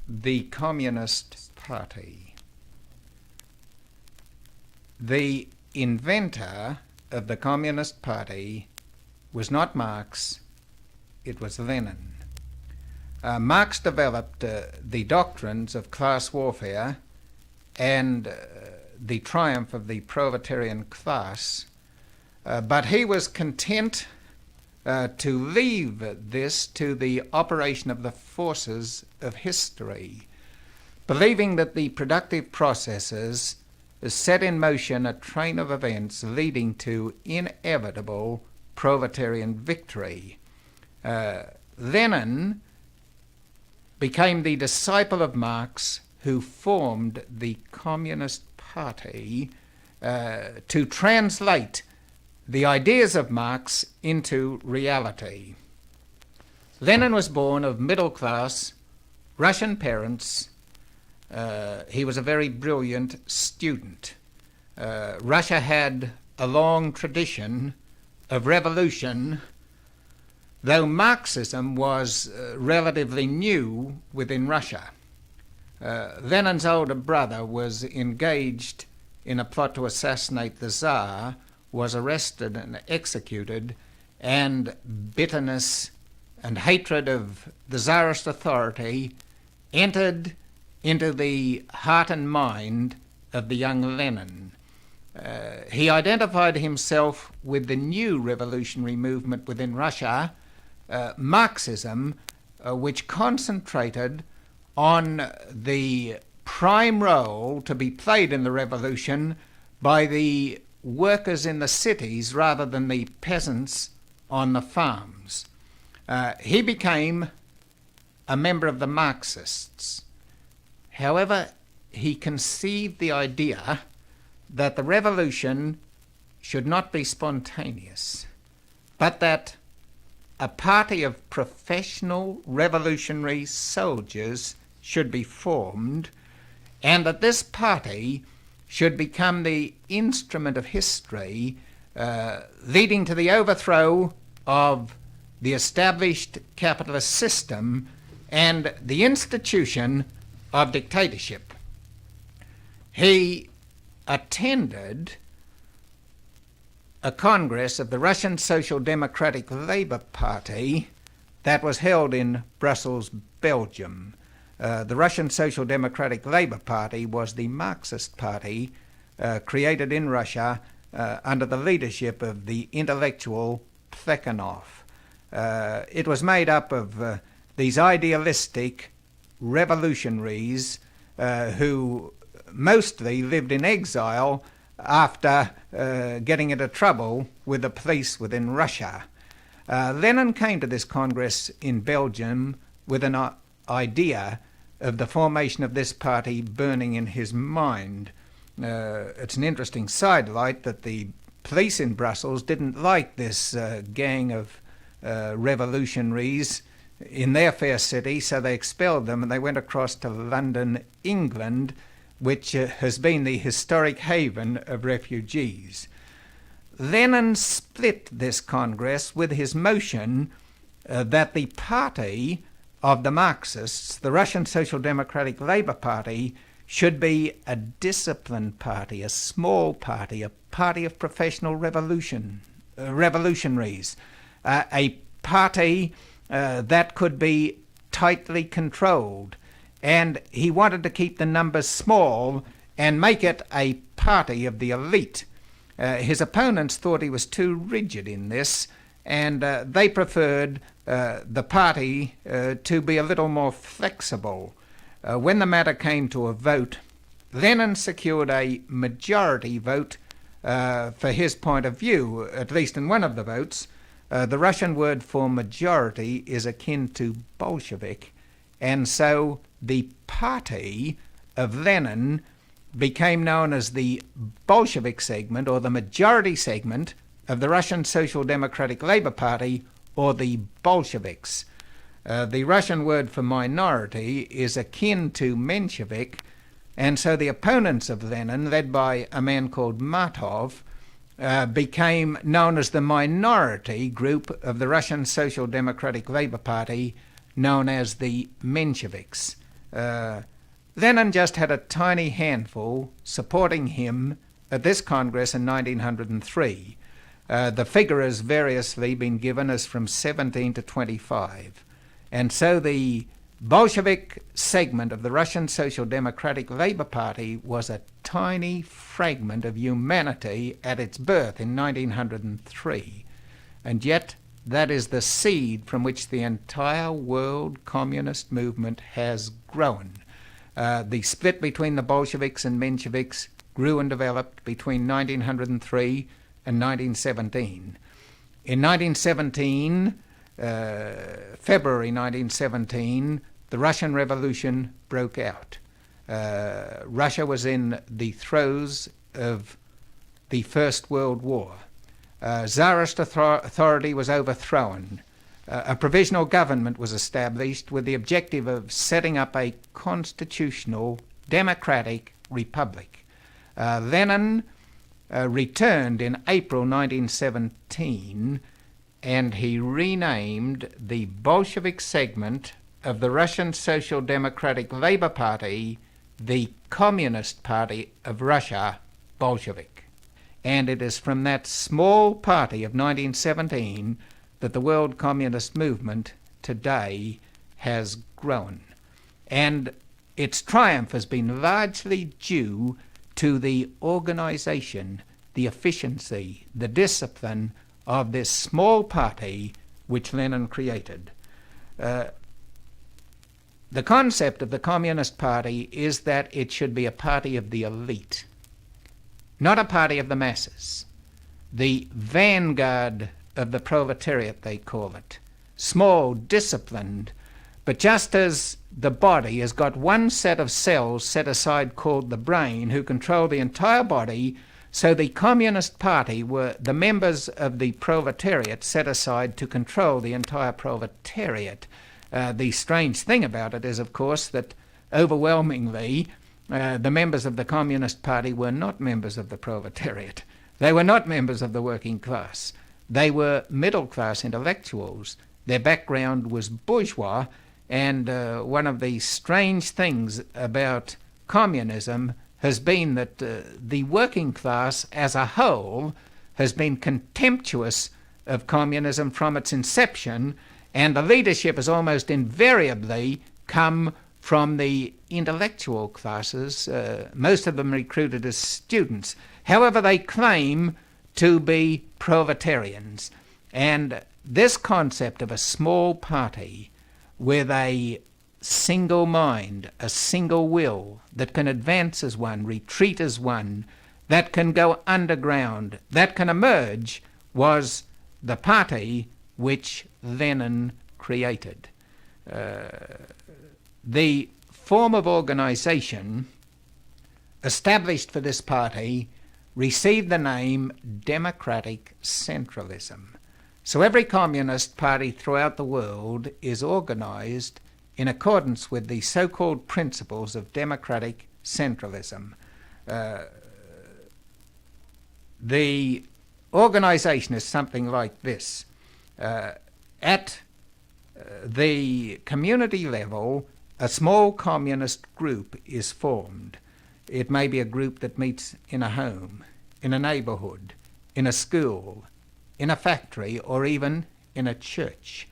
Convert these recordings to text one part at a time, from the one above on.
the Communist Party. The inventor of the Communist Party was not Marx, it was Lenin. Marx developed the doctrines of class warfare and the triumph of the proletarian class, but he was content to leave this to the operation of the forces of history, believing that the productive processes set in motion a train of events leading to inevitable proletarian victory. Lenin became the disciple of Marx, who formed the Communist Party to translate the ideas of Marx into reality. Lenin was born of middle-class Russian parents. He was a very brilliant student. Russia had a long tradition of revolution, though Marxism was relatively new within Russia. Lenin's older brother was engaged in a plot to assassinate the Tsar, was arrested and executed, and bitterness and hatred of the Tsarist authority entered into the heart and mind of the young Lenin. He identified himself with the new revolutionary movement within Russia, Marxism, which concentrated on the prime role to be played in the revolution by the workers in the cities rather than the peasants on the farms. He became a member of the Marxists. However, he conceived the idea that the revolution should not be spontaneous, but that a party of professional revolutionary soldiers should be formed, and that this party should become the instrument of history leading to the overthrow of the established capitalist system and the institution of dictatorship. He attended a congress of the Russian Social Democratic Labour Party that was held in Brussels, Belgium. The Russian Social Democratic Labour Party was the Marxist party created in Russia under the leadership of the intellectual Plekhanov. It was made up of these idealistic revolutionaries who mostly lived in exile after getting into trouble with the police within Russia. Lenin came to this congress in Belgium with an idea of the formation of this party burning in his mind. It's an interesting sidelight that the police in Brussels didn't like this gang of revolutionaries in their fair city, so they expelled them and they went across to London, England, which has been the historic haven of refugees. Lenin split this Congress with his motion that the party of the Marxists, the Russian Social Democratic Labour Party, should be a disciplined party, a small party, a party of professional revolutionaries, a party that could be tightly controlled. And he wanted to keep the numbers small and make it a party of the elite. His opponents thought he was too rigid in this, and they preferred the party to be a little more flexible. When the matter came to a vote, Lenin secured a majority vote for his point of view, at least in one of the votes. The Russian word for majority is akin to Bolshevik, and so the party of Lenin became known as the Bolshevik segment, or the majority segment, of the Russian Social Democratic Labour Party, or the Bolsheviks. The Russian word for minority is akin to Menshevik, and so the opponents of Lenin, led by a man called Martov, became known as the minority group of the Russian Social Democratic Labour Party, known as the Mensheviks. Lenin just had a tiny handful supporting him at this Congress in 1903. The figure has variously been given as from 17 to 25. And so the Bolshevik segment of the Russian Social Democratic Labour Party was a tiny fragment of humanity at its birth in 1903. And yet that is the seed from which the entire world communist movement has grown. The split between the Bolsheviks and Mensheviks grew and developed between 1903 and 1917. In 1917, February 1917, the Russian Revolution broke out. Russia was in the throes of the First World War. Tsarist authority was overthrown. A provisional government was established with the objective of setting up a constitutional democratic republic. Lenin returned in April 1917, and he renamed the Bolshevik segment of the Russian Social Democratic Labour Party the Communist Party of Russia, Bolshevik. And it is from that small party of 1917 that the world communist movement today has grown. And its triumph has been largely due to the organization, the efficiency, the discipline of this small party which Lenin created. The concept of the Communist Party is that it should be a party of the elite, not a party of the masses. The vanguard of the proletariat, they call it. Small, disciplined, but just as the body has got one set of cells set aside called the brain who control the entire body, so the Communist Party were the members of the proletariat set aside to control the entire proletariat. The strange thing about it is, of course, that overwhelmingly the members of the Communist Party were not members of the proletariat. They were not members of the working class. They were middle-class intellectuals. Their background was bourgeois, and one of the strange things about communism has been that the working class as a whole has been contemptuous of communism from its inception, and the leadership has almost invariably come from the intellectual classes, most of them recruited as students. However, they claim to be proletarians. And this concept of a small party with a single mind, a single will, that can advance as one, retreat as one, that can go underground, that can emerge, was the party which Lenin created. The form of organization established for this party received the name democratic centralism. So every communist party throughout the world is organized in accordance with the so-called principles of democratic centralism. The organization is something like this. At the community level, a small communist group is formed. It may be a group that meets in a home, in a neighborhood, in a school, in a factory, or even in a church.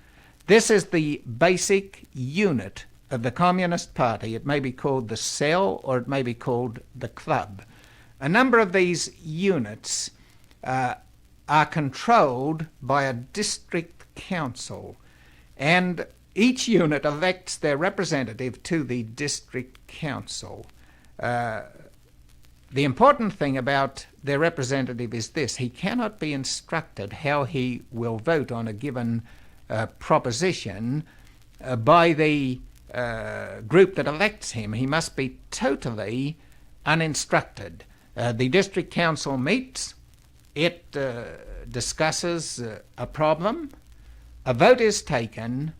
This is the basic unit of the Communist Party. It may be called the cell, or it may be called the club. A number of these units are controlled by a district council, and each unit elects their representative to the district council. The important thing about their representative is this: he cannot be instructed how he will vote on a given proposition by the group that elects him. He must be totally uninstructed. The district council meets, it discusses a problem, a vote is taken,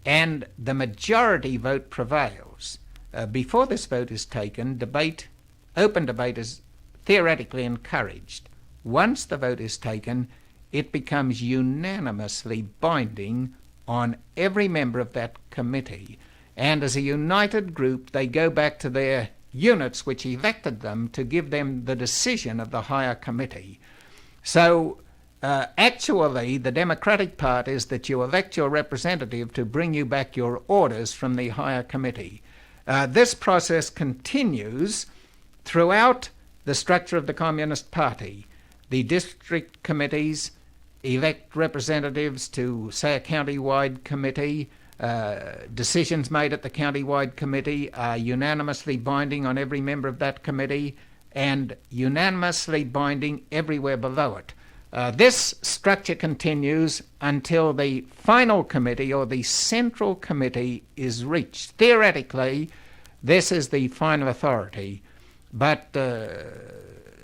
and the majority vote prevails. Before this vote is taken, open debate is theoretically encouraged. Once the vote is taken, it becomes unanimously binding on every member of that committee. and as a united group they go back to their units which elected them to give them the decision of the higher committee. So actually the democratic part is that you elect your representative to bring you back your orders from the higher committee. This process continues throughout the structure of the Communist Party. The district committees elect representatives to, say, a county-wide committee. Decisions made at the county-wide committee are unanimously binding on every member of that committee and unanimously binding everywhere below it. This structure continues until the final committee or the central committee is reached. Theoretically, this is the final authority, but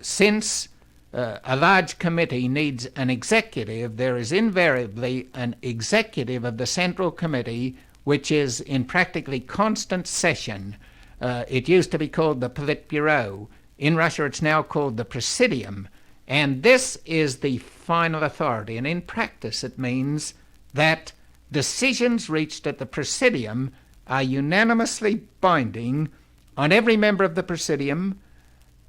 since a large committee needs an executive, there is invariably an executive of the central committee which is in practically constant session. It used to be called the Politburo. In Russia it's now called the Presidium. And this is the final authority. And in practice it means that decisions reached at the Presidium are unanimously binding on every member of the Presidium.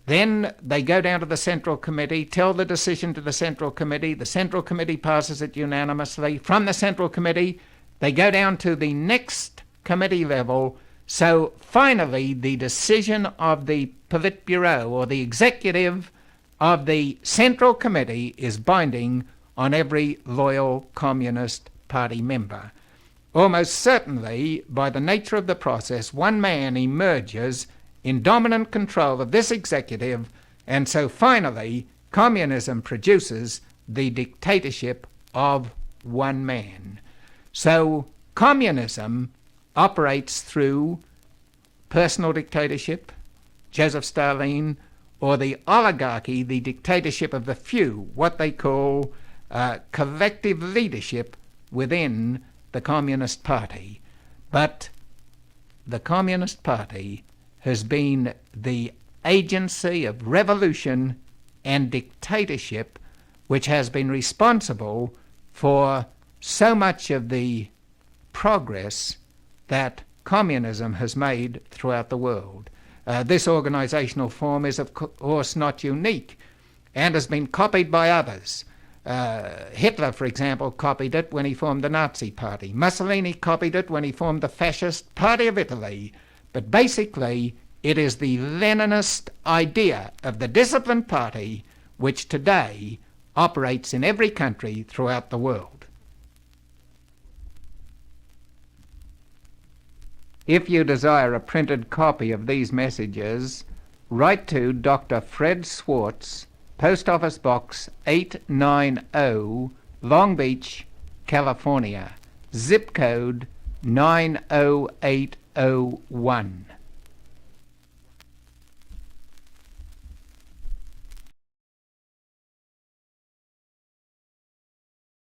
Then they go down to the Central Committee, tell the decision to the Central Committee passes it unanimously. From the Central Committee, they go down to the next committee level. So finally, the decision of the Politburo, or the executive of the Central Committee, is binding on every loyal Communist Party member. Almost certainly, by the nature of the process, one man emerges in dominant control of this executive, and so finally communism produces the dictatorship of one man. So communism operates through personal dictatorship, Joseph Stalin, or the oligarchy, the dictatorship of the few, what they call collective leadership within the Communist Party. But the Communist Party has been the agency of revolution and dictatorship which has been responsible for so much of the progress that communism has made throughout the world. This organizational form is of course not unique and has been copied by others. Hitler, for example, copied it when he formed the Nazi Party. Mussolini copied it when he formed the Fascist Party of Italy. But basically, it is the Leninist idea of the disciplined party which today operates in every country throughout the world. If you desire a printed copy of these messages, write to Dr. Fred Schwarz, Post Office Box 890, Long Beach, California, zip code 90801.